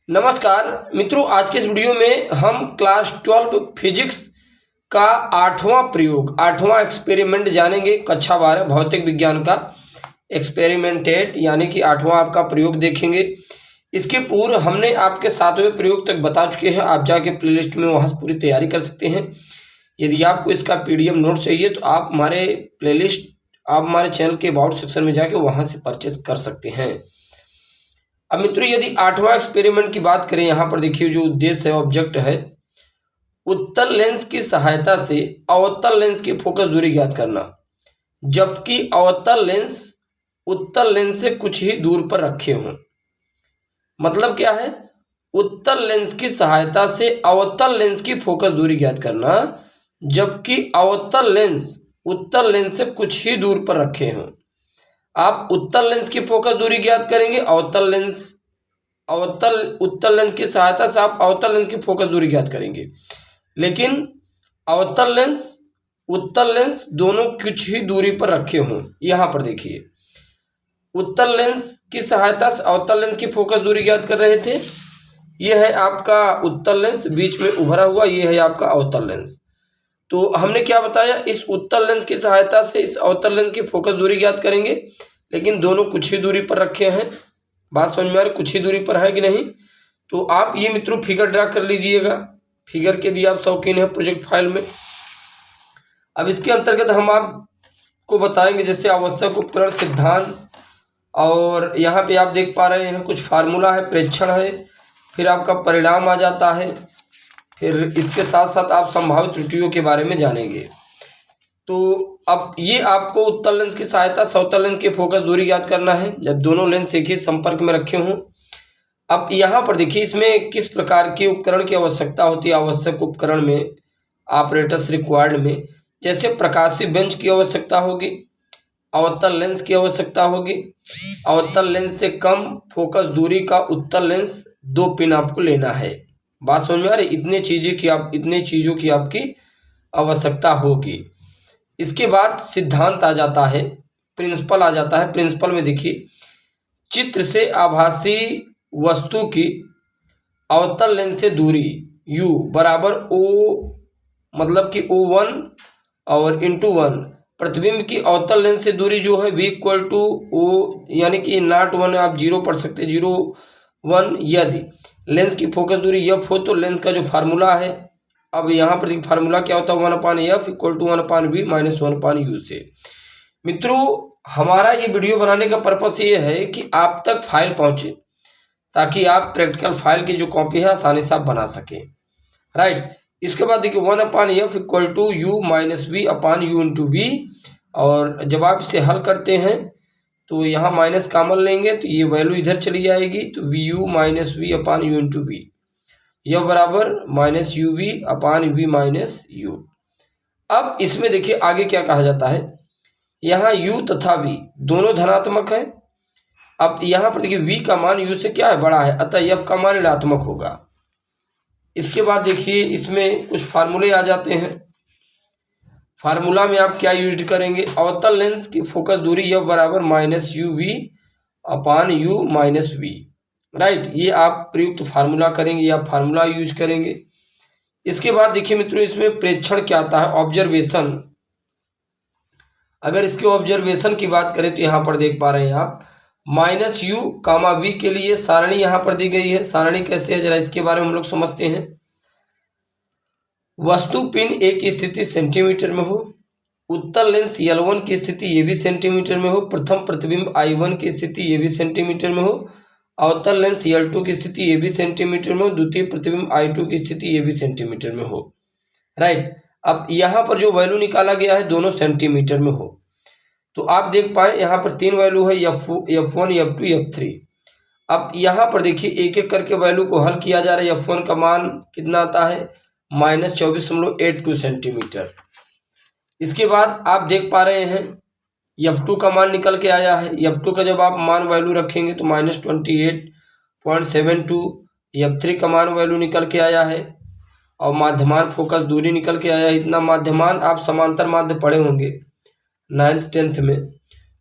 नमस्कार मित्रों, आज के इस वीडियो में हम क्लास 12 फिजिक्स का आठवां एक्सपेरिमेंट जानेंगे। कक्षा 12 भौतिक विज्ञान का एक्सपेरिमेंटेड यानी कि आठवां आपका प्रयोग देखेंगे। इसके पूर्व हमने आपके 7वें प्रयोग तक बता चुके हैं। आप जाके प्लेलिस्ट में वहाँ से पूरी तैयारी कर सकते हैं। यदि आपको इसका पीडीएफ नोट चाहिए तो आप हमारे चैनल के अबाउट सेक्शन में जाके वहाँ से परचेस कर सकते हैं। अब मित्रों, यदि आठवां एक्सपेरिमेंट की बात करें, यहाँ पर देखिए जो उद्देश्य है, ऑब्जेक्ट है, उत्तल लेंस की सहायता से अवतल लेंस की फोकस दूरी ज्ञात करना, जबकि अवतल लेंस उत्तल लेंस से कुछ ही दूर पर रखे हों। मतलब क्या है? उत्तल लेंस की सहायता से अवतल लेंस की फोकस दूरी ज्ञात करना, जबकि अवतल लेंस उत्तल लेंस से कुछ ही दूर पर रखे हों। आप उत्तल लेंस की फोकस दूरी ज्ञात करेंगे, उत्तल लेंस की सहायता से आप अवतल लेंस की फोकस दूरी ज्ञात करेंगे, लेकिन अवतल लेंस उत्तल लेंस दोनों कुछ ही दूरी पर रखे हों। यहाँ पर देखिए, उत्तल लेंस की सहायता से अवतल लेंस की फोकस दूरी ज्ञात कर रहे थे। यह है आपका उत्तल लेंस, बीच में उभरा हुआ, यह है आपका अवतल लेंस। तो हमने क्या बताया, इस उत्तल लेंस की सहायता से इस अवतल लेंस की फोकस दूरी ज्ञात करेंगे, लेकिन दोनों कुछ ही दूरी पर रखे हैं। बात समझ में आ रही? कुछ ही दूरी पर है कि नहीं? तो आप ये मित्रों फिगर ड्रा कर लीजिएगा। फिगर के दिए आप शौकीन है प्रोजेक्ट फाइल में। अब इसके अंतर्गत हम आपको बताएंगे जैसे आवश्यक उपकरण, सिद्धांत, और यहाँ पे आप देख पा रहे हैं कुछ फार्मूला है, प्रेक्षण है, फिर आपका परिणाम आ जाता है, फिर इसके साथ साथ आप संभावित त्रुटियों के बारे में जानेंगे। तो अब ये आपको उत्तल लेंस की सहायता से अवतल लेंस की फोकस दूरी ज्ञात करना है जब दोनों लेंस एक ही संपर्क में रखे हों। अब यहाँ पर देखिए इसमें किस प्रकार के उपकरण की आवश्यकता होती है। आवश्यक उपकरण में, ऑपरेटर्स रिक्वायर्ड में, जैसे प्रकाशीय बेंच की आवश्यकता होगी, अवतल लेंस की आवश्यकता होगी, अवतल लेंस से कम फोकस दूरी का उत्तल लेंस 2 पिन आपको लेना है। बात समझ में आ रही? इतने चीज़ों की आपकी आवश्यकता होगी। इसके बाद सिद्धांत आ जाता है, प्रिंसिपल आ जाता है। प्रिंसिपल में देखिए, चित्र से आभासी वस्तु की अवतल लेंस से दूरी u बराबर o, मतलब कि O1 और इंटू 1, प्रतिबिंब की अवतल लेंस से दूरी जो है v इक्वल टू o, यानी कि नॉट 1 आप 0 पढ़ सकते हैं, 0 1। यदि लेंस की फोकस दूरी f हो तो लेंस का जो फार्मूला है, अब यहाँ पर देखिए फार्मूला क्या होता है, 1/f equal to 1/v minus 1/u से। मित्रों, हमारा ये वीडियो बनाने का पर्पस ये है कि आप तक फाइल पहुँचे, ताकि आप प्रैक्टिकल फाइल की जो कॉपी है आसानी से आप बना सकें। राइट। इसके बाद देखिए 1/f equal to u minus v/u into v, और जब आप इसे हल करते हैं तो यहाँ माइनस कॉमन लेंगे तो ये वैल्यू इधर चली जाएगी, तो vu minus v/u into v, यह बराबर माइनस uv/v माइनस u। अब इसमें देखिए आगे क्या कहा जाता है, यहाँ u तथा v दोनों धनात्मक है। अब यहाँ पर देखिए v का मान u से क्या है, बड़ा है, अतः f का मान ऋणात्मक होगा। इसके बाद देखिए इसमें कुछ फार्मूले आ जाते हैं। फार्मूला में आप क्या यूज करेंगे, अवतल लेंस की फोकस दूरी f बराबर minus uv/u minus v। Right, ये आप प्रयुक्त फार्मूला करेंगे या फार्मूला यूज करेंगे। इसके बाद देखिए मित्रों इसमें प्रेक्षण क्या आता है, ऑब्जर्वेशन। अगर इसके ऑब्जर्वेशन की बात करें तो यहाँ पर देख पा रहे हैं आप माइनस u कामा v के लिए सारणी यहाँ पर दी गई है। सारणी कैसे है, जरा इसके बारे में हम लोग समझते हैं। वस्तु पिन A की स्थिति सेंटीमीटर में हो, उत्तल लेंस L1 की स्थिति ये भी सेंटीमीटर में हो, प्रथम प्रतिबिंब I1 की स्थिति ये भी सेंटीमीटर में हो, अवतल लेंस L2 की स्थिति ये भी सेंटीमीटर में हो, द्वितीय प्रतिबिंब I2 की स्थिति ये भी सेंटीमीटर में हो। राइट। अब यहाँ पर जो वैल्यू निकाला गया है दोनों सेंटीमीटर में हो, तो आप देख पाए यहाँ पर 3 वैल्यू है, f1 f2 f3। अब यहाँ पर देखिए एक एक करके वैल्यू को हल किया जा रहा है। f1 का मान कितना आता है, -24.82 सेंटीमीटर। इसके बाद आप देख पा रहे हैं f2 का मान निकल के आया है। f2 का जब आप मान वैल्यू रखेंगे तो -28.72। f3 का मान वैल्यू निकल के आया है, और माध्यमान फोकस दूरी निकल के आया है इतना। माध्यमान आप समांतर माध्य पढ़े होंगे 9th 10th में,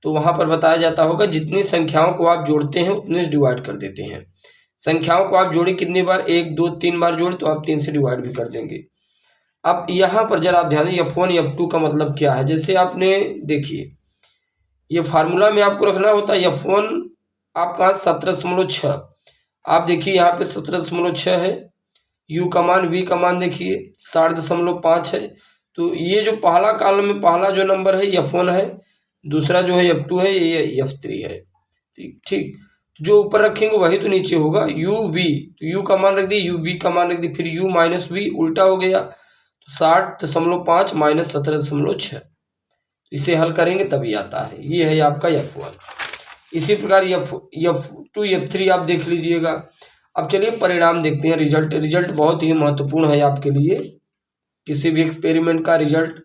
तो वहाँ पर बताया जाता होगा जितनी संख्याओं को आप जोड़ते हैं उतने से डिवाइड कर देते हैं। संख्याओं को आप जोड़े कितनी बार, 1 2 3 बार जोड़े तो आप 3 से डिवाइड भी कर देंगे। अब यहाँ पर जरा आप ध्यान दें f1 f2 का मतलब क्या है। जैसे आपने देखिए ये फार्मूला में आपको रखना होता है f1 आपका 17.6, आप देखिए यहाँ पे 17.6 है, u का मान v का मान देखिए 7.5 है। तो ये जो पहला कॉलम में पहला जो नंबर है f1 है, दूसरा जो है f2 है, ये f3 है। ठीक, जो ऊपर रखेंगे वही तो नीचे होगा, u v, तो u का मान रख दिए, u v का मान रख दिए, फिर u माइनस v उल्टा हो गया, तो 60.5 माइनस 17.6, इसे हल करेंगे तभी आता है। ये है आपका f1। इसी प्रकार f2 f3 आप देख लीजिएगा। अब चलिए परिणाम देखते हैं, रिजल्ट बहुत ही महत्वपूर्ण है आपके लिए। किसी भी एक्सपेरिमेंट का रिजल्ट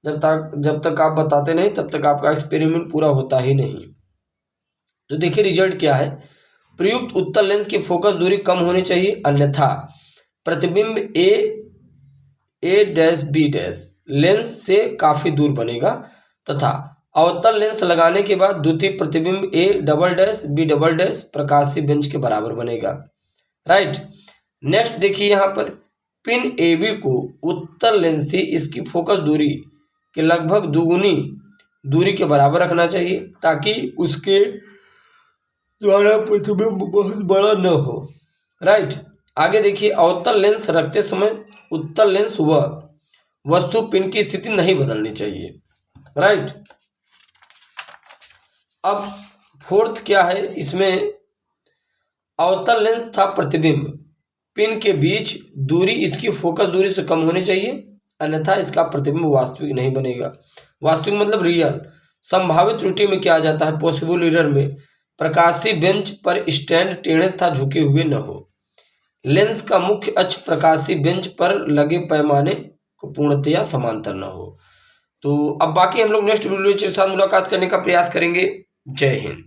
जब तक आप बताते नहीं तब तक आपका एक्सपेरिमेंट पूरा होता ही नहीं। तो देखिए रिजल्ट क्या है, प्रयुक्त उत्तल लेंस की फोकस दूरी कम होनी चाहिए, अन्यथा प्रतिबिंब a dash b dash lens से काफी दूर बनेगा तथा अवतल लेंस लगाने के बाद द्वितीय प्रतिबिंब a double dash b double dash प्रकाशीय बेंच के बराबर बनेगा। राइट, नेक्स्ट देखिए यहाँ पर पिन AB को उत्तल लेंस से इसकी फोकस दूरी के लगभग दुगुनी दूरी के बराबर रखना चाहिए ताकि उसके द्वारा प्रतिबिंब बहुत बड़ा न हो। राइट, आगे देखिए अवतल लेंस रखते समय उत्तल लेंस व वस्तु पिन की स्थिति नहीं बदलनी चाहिए। राइट, अब फोर्थ क्या है, इसमें अवतल लेंस तथा प्रतिबिंब पिन के बीच दूरी इसकी फोकस दूरी से कम होनी चाहिए, अन्यथा इसका प्रतिबिंब वास्तविक नहीं बनेगा। वास्तविक मतलब रियल। संभावित त्रुटि में क्या आ जाता है, पॉसिबल एरर में प्रकाशीय बेंच पर स्टैंड टेढ़े तथा झुके हुए न हो। लेंस का मुख्य अक्ष प्रकाशीय बेंच पर लगे पैमाने को पूर्णतया समांतर न हो। तो अब बाकी हम लोग नेक्स्ट वीडियो के साथ मुलाकात करने का प्रयास करेंगे। जय हिंद।